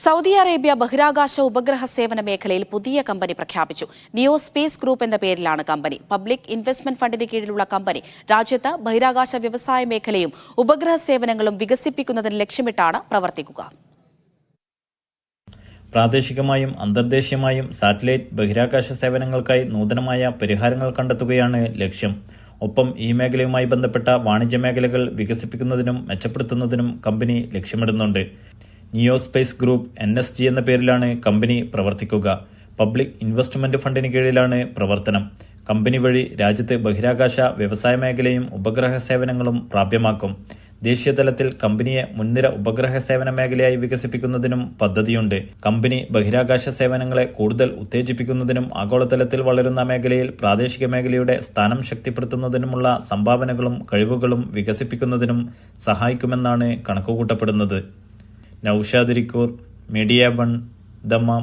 Saudi Arabia ബഹിരാകാശ ഉപഗ്രഹ സേവന മേഖലയിൽ പുതിയ കമ്പനി പ്രഖ്യാപിച്ചു. നിയോ സ്പേസ് ഗ്രൂപ്പ് എന്ന പേരിലാണ് കമ്പനി. പബ്ലിക് ഇൻവെസ്റ്റ്മെന്റ് ഫണ്ടിന് കീഴിലുള്ള കമ്പനി രാജ്യത്ത് ബഹിരാകാശ വ്യവസായ മേഖലയും ഉപഗ്രഹ സേവനങ്ങളും വികസിപ്പിക്കുന്നതിന് ലക്ഷ്യമിട്ടാണ് പ്രവർത്തിക്കുക. പ്രാദേശികമായും അന്തർദേശീയമായും സാറ്റലൈറ്റ് ബഹിരാകാശ സേവനങ്ങൾക്കായി നൂതനമായ പരിഹാരങ്ങൾ കണ്ടെത്തുകയാണ് ലക്ഷ്യം. ഒപ്പം ഈ മേഖലയുമായി ബന്ധപ്പെട്ട വാണിജ്യ മേഖലകൾ വികസിപ്പിക്കുന്നതിനും മെച്ചപ്പെടുത്തുന്നതിനും കമ്പനി ലക്ഷ്യമിടുന്നുണ്ട്. നിയോ സ്പേസ് ഗ്രൂപ്പ് NSG എന്ന പേരിലാണ് കമ്പനി പ്രവർത്തിക്കുക. പബ്ലിക് ഇൻവെസ്റ്റ്മെന്റ് ഫണ്ടിന് കീഴിലാണ് പ്രവർത്തനം. കമ്പനി വഴി രാജ്യത്ത് ബഹിരാകാശ വ്യവസായ മേഖലയും ഉപഗ്രഹ സേവനങ്ങളും പ്രാപ്യമാക്കും. ദേശീയതലത്തിൽ കമ്പനിയെ മുൻനിര ഉപഗ്രഹ സേവന മേഖലയായി വികസിപ്പിക്കുന്നതിനും പദ്ധതിയുണ്ട്. കമ്പനി ബഹിരാകാശ സേവനങ്ങളെ കൂടുതൽ ഉത്തേജിപ്പിക്കുന്നതിനും ആഗോളതലത്തിൽ വളരുന്ന മേഖലയിൽ പ്രാദേശിക മേഖലയുടെ സ്ഥാനം ശക്തിപ്പെടുത്തുന്നതിനുമുള്ള സംഭാവനകളും കഴിവുകളും വികസിപ്പിക്കുന്നതിനും സഹായിക്കുമെന്നാണ് കണക്കുകൂട്ടപ്പെടുന്നത്. Noushad Irikkur, media 1, Dammam.